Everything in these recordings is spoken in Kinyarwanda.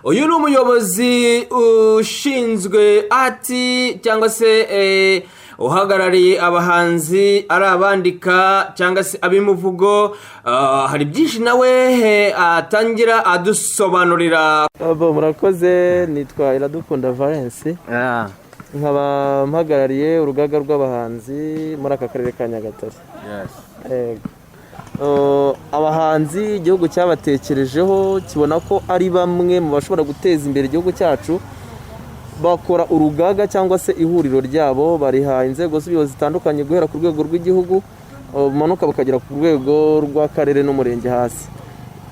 uyu ni umuyobozi ushinzwe ati cyangwa se uhagarariye abahanzi ari abandika cyangwa se abimuvugo. Hari byinshi nawe atangira adusobanurira. Murakoze, nitwa Iradukunda Valence, nkaba mpagarariye urugaga rw'abahanzi muri aka karere ka Nyagatare. Abahanzi igihugu cyabatekerejeho kibona ko ari bamwe mu bashobora guteza imbere igihugu cyacu, bakora urugaga cyangwa se ihuriro ryabo, bariha inzego z'ubuyobozi zitandukanye guhera ku rwego rw'igihugu bumanuka bakagera ku rwego rw'akarere n'umurenge hasi.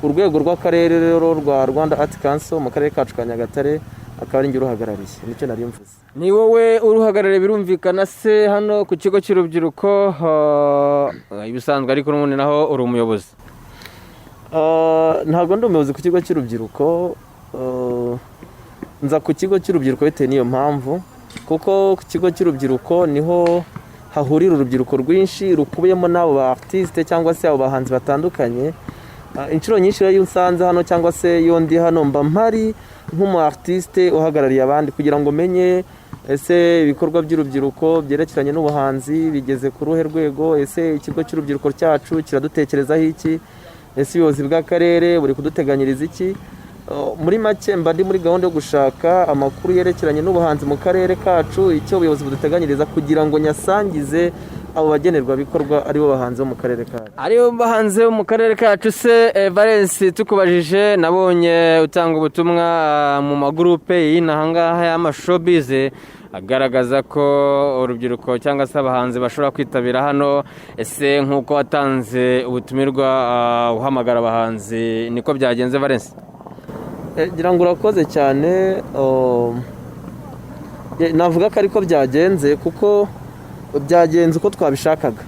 Urwego rw'akarere rero rwa Rwanda Art Council mu karere kacu ka Nyagatare akaba ari njye uruhagarariye, nicyo nari mvuze. Ni wowe uruhagarariye, birumvikana se hano ku kigo cy'urubyiruko ibisanzwe, ariko n'ubundi naho uri umuyobozi? Ntabwo ndi umuyobozi ku kigo cy'urubyiruko, nza ku kigo cy'urubyiruko bitewe n'iyo mpamvu, kuko ku kigo cy'urubyiruko niho hahurira urubyiruko rwinshi rukubiyemo n'abo ba artiste cyangwa se abo bahanzi batandukanye, inshuro nyinshi iyo unsanze hano cyangwa se iyo ndi hano mba mpari nk'umu artiste uhagarariye abandi kugira ngo menye ese ibikorwa by'urubyiruko byerekeranye n'ubuhanzi bigeze ku ruhe rwego, ese ikigo cy'urubyiruko cyacu kiradutekerezaho iki, ese ubuyobozi bw'akarere buri kuduteganyiriza iki. Muri make mba ndi muri gahunda yo gushaka amakuru yerekeranye n'ubuhanzi mu karere kacu, icyo ubuyobozi buduteganyiriza kugira ngo nyasangize abo bagenerwabikorwa aribo bahanzi bo mu karere kacu. Aribo bahanzi bo mu karere kacu. Se Valens, tukubajije nabonye utanga ubutumwa mu magurupe y'inahangaha y'amashowbiz agaragaza ko urubyiruko cyangwa se abahanzi bashobora kwitabira hano. Ese nk'uko watanze ubutumirwa uhamagara abahanzi niko byagenze Valens? Ngira ngo urakoze cyane. Navuga ko ariko byagenze kuko byagenze uko twabishakaga.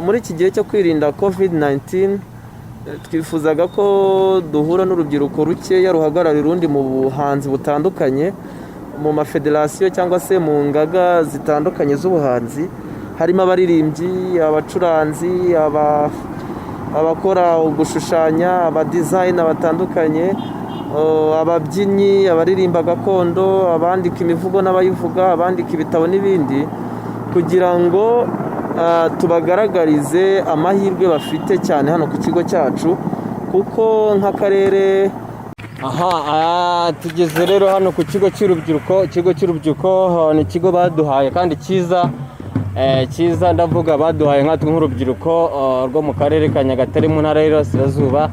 Muri iki gihe cyo kwirinda COVID-19 twifuzaga ko duhura n'urubyiruko rukeya ruhagarara urundi mu buhanzi butandukanye, mu mafederasiyo cyangwa se mu ngaga zitandukanye z'ubuhanzi, harimo abaririmbyi, abacuranzi, abakora gushushanya, abadizayina batandukanye, ababyinnyi, abaririmba gakondo, abandika imivugo n'abayivuga, abandika ibitabo n'ibindi, kugira ngo tubagaragarize amahirwe bafite cyane hano ku kigo cyacu, kuko nk'akarere. Tugeze rero hano ku kigo cy'urubyiruko. Ikigo cy'urubyiruko ni ikigo baduhaye kandi cyiza, ndavuga baduhaye nkatwe nk'urubyiruko rwo mu karere ka Nyagatare mu ntara y'Iburasirazuba.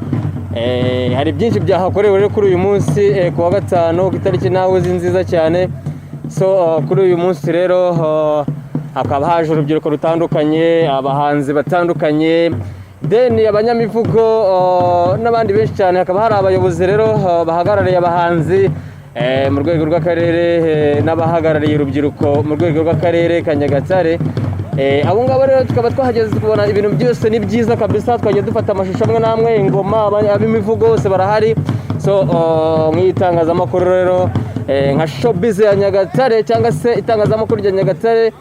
Hari byinshi byahakorewe rero kuri uyu munsi ku wa gatanu ku itariki nawe nziza cyane. Kuri uyu munsi rero hakaba haje urubyiruko rutandukanye, abahanzi batandukanye, abanyamivugo n'abandi benshi cyane. Hakaba hari abayobozi rero bahagarariye abahanzi mu rwego rw'akarere n'abahagarariye urubyiruko mu rwego rw'akarere ka Nyagatare. Abo ngabo rero tukaba twahageze kubona ibintu byose ni byiza kabisa. Twagiye dufata amashusho amwe n'amwe, ingoma, ab'imivugo bose barahari. Nk'itangazamakuru rero nka showbiz ya Nyagatare cyangwa se itangazamakuru rya Nyagatare,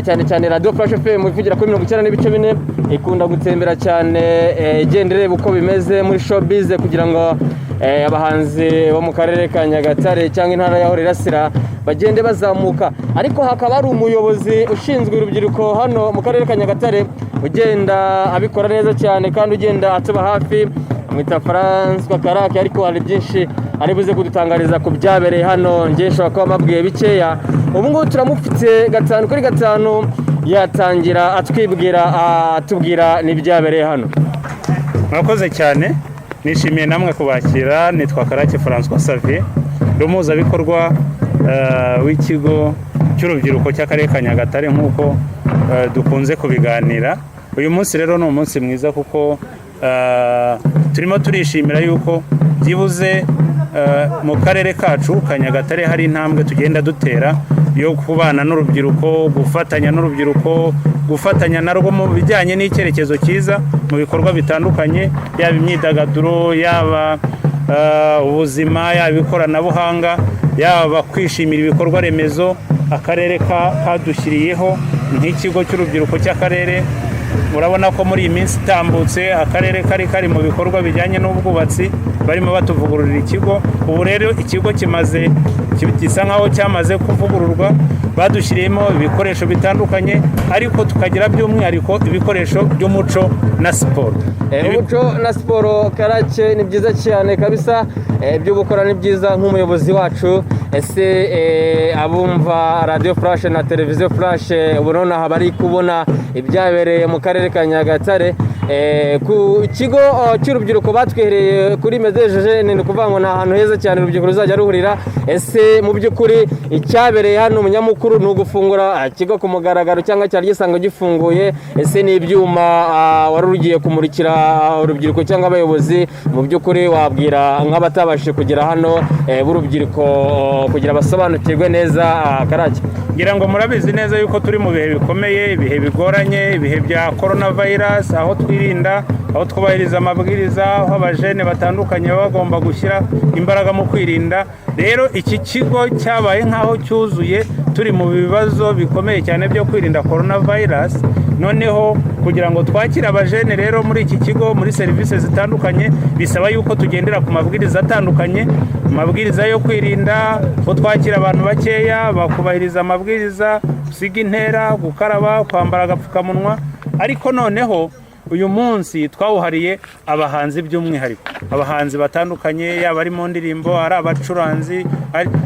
cyane cyane Radio Flash FM ivugira kuri 90.4, ikunda gutembera cyane igenda ireba uko bimeze muri showbiz kugira ngo abahanzi bo mu karere ka Nyagatare cyangwa intara ya Burasira bagende bazamuka. Ariko hakaba hari umuyobozi ushinzwe urubyiruko hano mu karere ka Nyagatare ugenda abikora neza cyane kandi ugenda atuba hafi, amwita François Karake. Ariko hari byinshi ari buze kudutangariza ku byabereye hano, ngiye nshobora kuba mabwiye bikeya. Ubu ngubu turamufite 5 kuri 5 yatangira atubwira n'ibyabereye hano. Murakoze cyane, nishimiye namwe kubakira. Nitwa Karake François Xavier, umuhuzabikorwa w'ikigo cy'urubyiruko cy'akarere ka Nyagatare nk'uko dukunze kubiganira. Uyu munsi rero ni umunsi mwiza kuko turimo turishimira yuko byibuze mu karere kacu ka Nyagatare hari intambwe tugenda dutera yo kubana n'urubyiruko, gufatanya n'urubyiruko, gufatanya narwo mu bijyanye n'icyerekezo cyiza mu bikorwa bitandukanye, yaba imyidagaduro, yaba ubuzima, yaba ikoranabuhanga, yaba kwishimira ibikorwa remezo akarere kadushyiriyeho nk'ikigo cy'urubyiruko cy'akarere. Murabona ko muri iyi minsi itambutse akarere kari mu bikorwa bijyanye n'ubwubatsi, barimo batuvugururira ikigo. Ubu rero ikigo gisa nkaho cyamaze kuvugururwa, badushyiriyemo ibikoresho bitandukanye, ariko tukagira by'umwihariko ibikoresho by'umuco na siporo. Umuco na siporo, Karake, ni byiza cyane kabisa. Ibyo gukora ni byiza nk'umuyobozi wacu. Ese abumva Radio Flash na Televiziyo Flash ubu nonaha bari kubona ibyabereye mu karere ka Nyagatare ku kigo cy'urubyiruko batwihereye kuri Medejeje, ni ukuvuga ngo ni ahantu heza cyane urubyiruko ruzajya ruhurira. Ese mu by'ukuri icyabereye hano umunyamakuru ni ugufungura ikigo ku mugaragaro cyangwa cyari gisanzwe gifunguye? Ese ni ibyuma wari ugiye kumurikira urubyiruko cyangwa abayobozi? Mu by'ukuri wabwira nk'abatabashije kugera hano b'urubyiruko kugira basobanukirwe neza Karake? Ngira ngo murabizi neza yuko turi mu bihe bikomeye, ibihe bigoranye, ibihe bya coronavirus, aho twirinda, aho twubahiriza amabwiriza, aho abajene batandukanye baba bagomba gushyira imbaraga mu kwirinda. Rero iki kigo cyabaye nk'aho cyuzuye, turi mu bibazo bikomeye cyane byo kwirinda coronavirus. noneho kugira ngo twakire abajene rero muri iki kigo muri serivisi zitandukanye bisaba yuko tugendera ku mabwiriza atandukanye, amabwiriza yo kwirinda ko twakira abantu bakeya, bakubahiriza amabwiriza, gusiga intera, gukaraba, kwambara agapfukamunwa. Ariko noneho uyu munsi twawuhariye abahanzi by'umwihariko, abahanzi batandukanye, yaba ari mu ndirimbo, ari abacuranzi.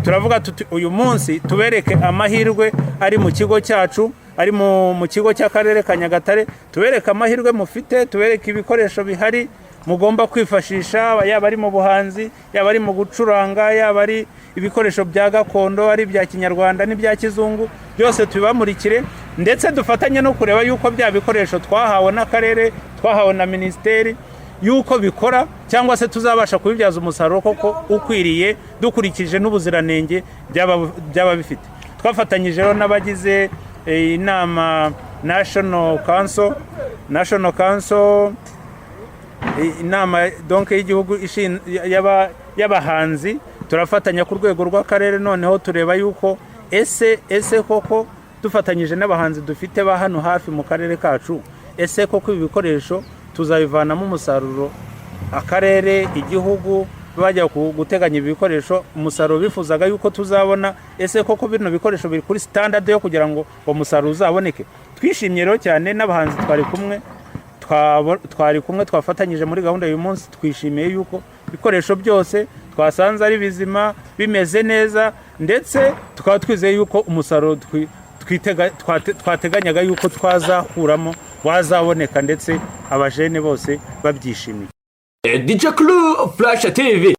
Turavuga tuti uyu munsi tubereke amahirwe ari mu kigo cyacu, ari mu kigo cy'akarere ka Nyagatare, tubereke amahirwe mufite, tubereke ibikoresho bihari mugomba kwifashisha, yaba ari mu buhanzi, yaba ari mu gucuranga, yaba ari ibikoresho bya gakondo, ari bya kinyarwanda n'ibya kizungu, byose tubibamurikire, ndetse dufatanye no kureba yuko bya bikoresho twahawe n'akarere, twahawe na minisiteri, yuko bikora cyangwa se tuzabasha kubibyaza umusaruro koko ukwiriye dukurikije n'ubuziranenge byaba bifite. Twafatanyije rero n'abagize inama National Council, inama donc y'igihugu y'abahanzi, turafatanya ku rwego rw'akarere, noneho tureba yuko ese koko dufatanyije n'abahanzi dufite ba hano hafi mu karere kacu, ese koko ibi bikoresho tuzabivanamo umusaruro, akarere, igihugu bajya guteganya ibi bikoresho, umusaruro bifuzaga yuko tuzabona, ese koko bino bikoresho biri kuri standard yo kugira ngo uwo musaruro uzaboneke. Twishimye rero cyane n'abahanzi twari kumwe twafatanyije muri gahunda y'uyu munsi, twishimiye yuko ibikoresho byose twasanze ari bizima, bimeze neza, ndetse tukaba twizeye yuko umusaruro twateganyaga yuko twazakuramo wazaboneka, ndetse abajene bose babyishimiye. DJ Crew Flash TV.